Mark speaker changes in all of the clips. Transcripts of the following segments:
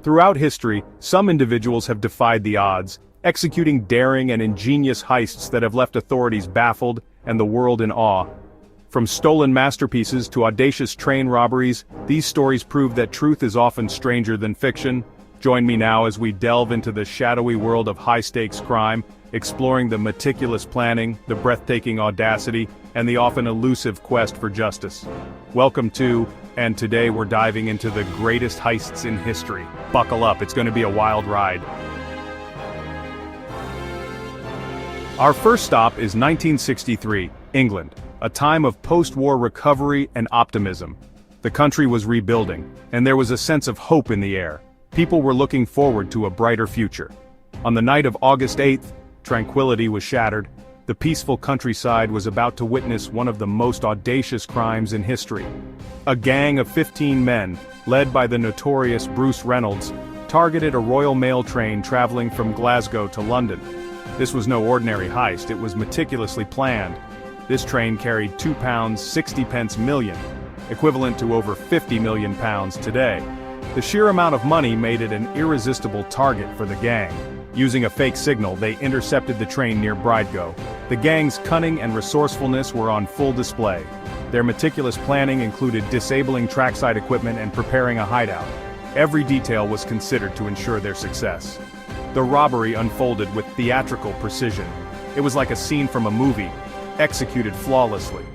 Speaker 1: Throughout history, some individuals have defied the odds, executing daring and ingenious heists that have left authorities baffled and the world in awe. From stolen masterpieces to audacious train robberies, these stories prove that truth is often stranger than fiction. Join me now as we delve into the shadowy world of high-stakes crime, exploring the meticulous planning, the breathtaking audacity, and the often elusive quest for justice. Welcome to, and today we're diving into the greatest heists in history. Buckle up, it's going to be a wild ride. Our first stop is 1963, England, a time of post-war recovery and optimism. The country was rebuilding, and there was a sense of hope in the air. People were looking forward to a brighter future. On the night of August 8th, tranquility was shattered. The peaceful countryside was about to witness one of the most audacious crimes in history. A gang of 15 men, led by the notorious Bruce Reynolds, targeted a Royal Mail train traveling from Glasgow to London. This was no ordinary heist, it was meticulously planned. This train carried £2.60 million, equivalent to over £50 million today. The sheer amount of money made it an irresistible target for the gang. Using a fake signal, they intercepted the train near Bridegau. The gang's cunning and resourcefulness were on full display. Their meticulous planning included disabling trackside equipment and preparing a hideout. Every detail was considered to ensure their success. The robbery unfolded with theatrical precision. It was like a scene from a movie, executed flawlessly.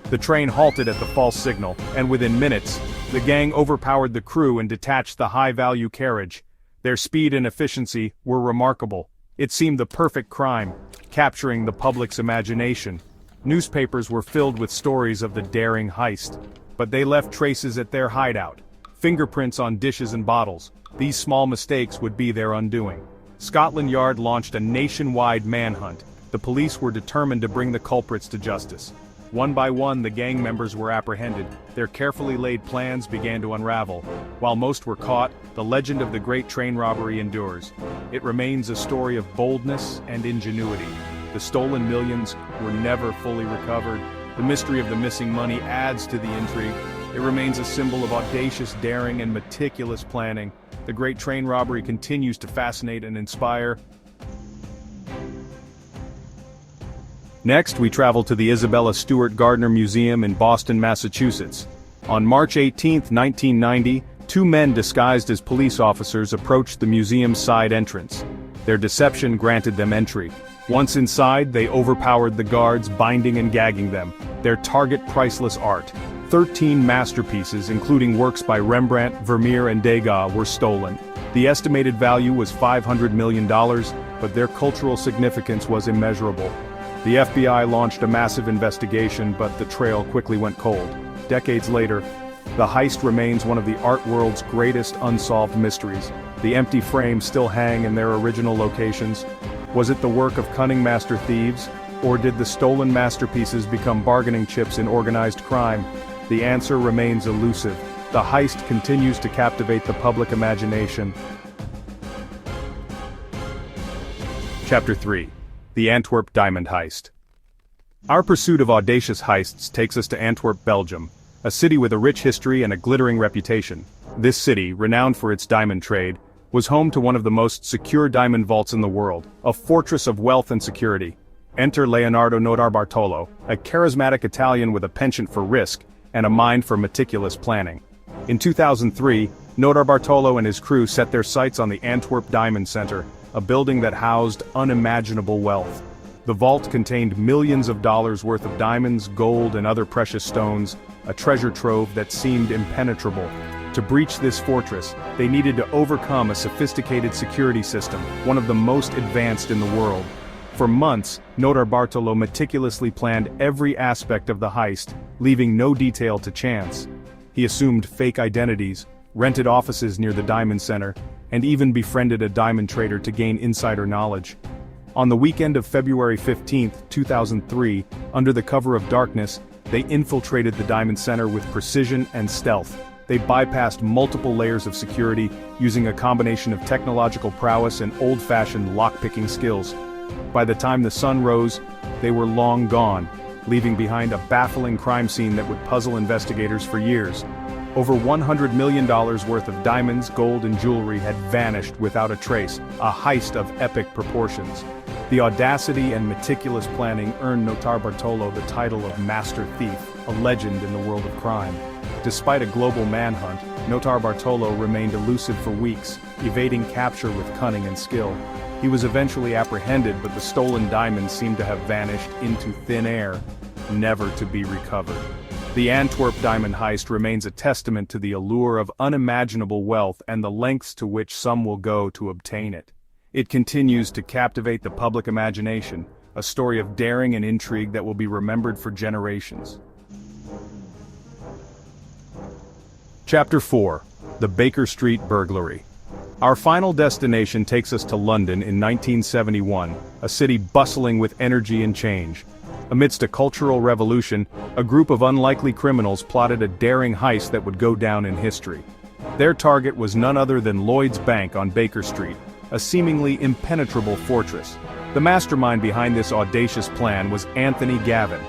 Speaker 1: The train halted at the false signal, and within minutes, the gang overpowered the crew and detached the high-value carriage. Their speed and efficiency were remarkable. It seemed the perfect crime, capturing the public's imagination. Newspapers were filled with stories of the daring heist, but they left traces at their hideout. Fingerprints on dishes and bottles. These small mistakes would be their undoing. Scotland Yard launched a nationwide manhunt. The police were determined to bring the culprits to justice. One by one, the gang members were apprehended. Their carefully laid plans began to unravel. While most were caught, the legend of the great train robbery endures. It remains a story of boldness and ingenuity. The stolen millions were never fully recovered. The mystery of the missing money adds to the intrigue. It remains a symbol of audacious daring and meticulous planning. The great train robbery continues to fascinate and inspire. Next, we travel to the Isabella Stewart Gardner Museum in Boston, Massachusetts. On March 18, 1990, two men disguised as police officers approached the museum's side entrance. Their deception granted them entry. Once inside, they overpowered the guards, binding and gagging them. Their target priceless art. 13 masterpieces, including works by Rembrandt, Vermeer and Degas, were stolen. The estimated value was $500 million, but their cultural significance was immeasurable. The FBI launched a massive investigation, but the trail quickly went cold. Decades later, the heist remains one of the art world's greatest unsolved mysteries. The empty frames still hang in their original locations. Was it the work of cunning master thieves, or did the stolen masterpieces become bargaining chips in organized crime? The answer remains elusive. The heist continues to captivate the public imagination. Chapter 3. The Antwerp Diamond Heist. Our pursuit of audacious heists takes us to Antwerp, Belgium, a city with a rich history and a glittering reputation. This city, renowned for its diamond trade, was home to one of the most secure diamond vaults in the world, a fortress of wealth and security. Enter Leonardo Notarbartolo, a charismatic Italian with a penchant for risk and a mind for meticulous planning. In 2003, Notarbartolo and his crew set their sights on the Antwerp Diamond Center, a building that housed unimaginable wealth. The vault contained millions of dollars worth of diamonds, gold, and other precious stones, a treasure trove that seemed impenetrable. To breach this fortress, they needed to overcome a sophisticated security system, one of the most advanced in the world. For months, Notarbartolo meticulously planned every aspect of the heist, leaving no detail to chance. He assumed fake identities, rented offices near the Diamond Center, and even befriended a diamond trader to gain insider knowledge. On the weekend of February 15, 2003, under the cover of darkness, they infiltrated the Diamond Center with precision and stealth. They bypassed multiple layers of security, using a combination of technological prowess and old-fashioned lock-picking skills. By the time the sun rose, they were long gone, leaving behind a baffling crime scene that would puzzle investigators for years. Over $100 million worth of diamonds, gold and jewelry had vanished without a trace, a heist of epic proportions. The audacity and meticulous planning earned Notarbartolo the title of Master Thief, a legend in the world of crime. Despite a global manhunt, Notarbartolo remained elusive for weeks, evading capture with cunning and skill. He was eventually apprehended, but the stolen diamonds seemed to have vanished into thin air, never to be recovered. The Antwerp diamond heist remains a testament to the allure of unimaginable wealth and the lengths to which some will go to obtain it. It continues to captivate the public imagination, a story of daring and intrigue that will be remembered for generations. Chapter 4. The Baker Street Burglary. Our final destination takes us to London in 1971, a city bustling with energy and change. Amidst a cultural revolution, a group of unlikely criminals plotted a daring heist that would go down in history. Their target was none other than Lloyd's Bank on Baker Street, a seemingly impenetrable fortress. The mastermind behind this audacious plan was Anthony Gavin.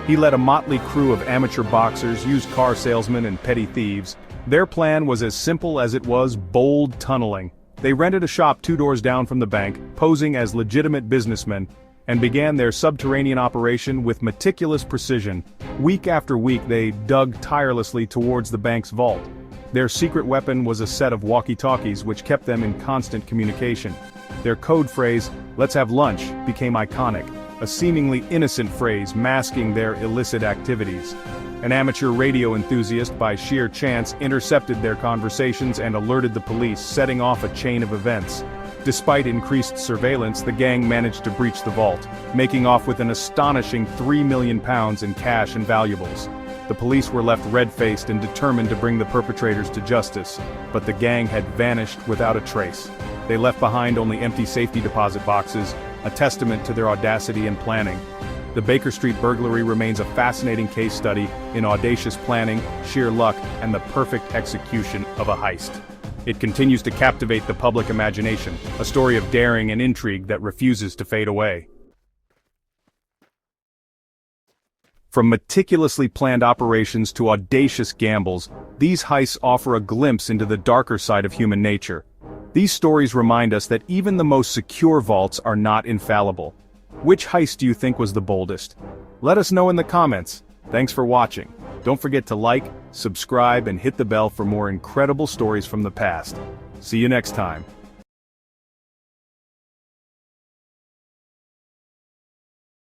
Speaker 1: He led a motley crew of amateur boxers, used car salesmen and petty thieves. Their plan was as simple as it was bold tunneling. They rented a shop 2 doors down from the bank, posing as legitimate businessmen, and began their subterranean operation with meticulous precision. Week after week they dug tirelessly towards the bank's vault. Their secret weapon was a set of walkie-talkies which kept them in constant communication. Their code phrase, "Let's have lunch," became iconic, a seemingly innocent phrase masking their illicit activities. An amateur radio enthusiast by sheer chance intercepted their conversations and alerted the police, setting off a chain of events. Despite increased surveillance, the gang managed to breach the vault, making off with an astonishing £3 million in cash and valuables. The police were left red-faced and determined to bring the perpetrators to justice, but the gang had vanished without a trace. They left behind only empty safety deposit boxes, a testament to their audacity and planning. The Baker Street burglary remains a fascinating case study in audacious planning, sheer luck, and the perfect execution of a heist. It continues to captivate the public imagination, a story of daring and intrigue that refuses to fade away. From meticulously planned operations to audacious gambles, these heists offer a glimpse into the darker side of human nature. These stories remind us that even the most secure vaults are not infallible. Which heist do you think was the boldest? Let us know in the comments. Thanks for watching. Don't forget to like, subscribe, and hit the bell for more incredible stories from the past. See you next time.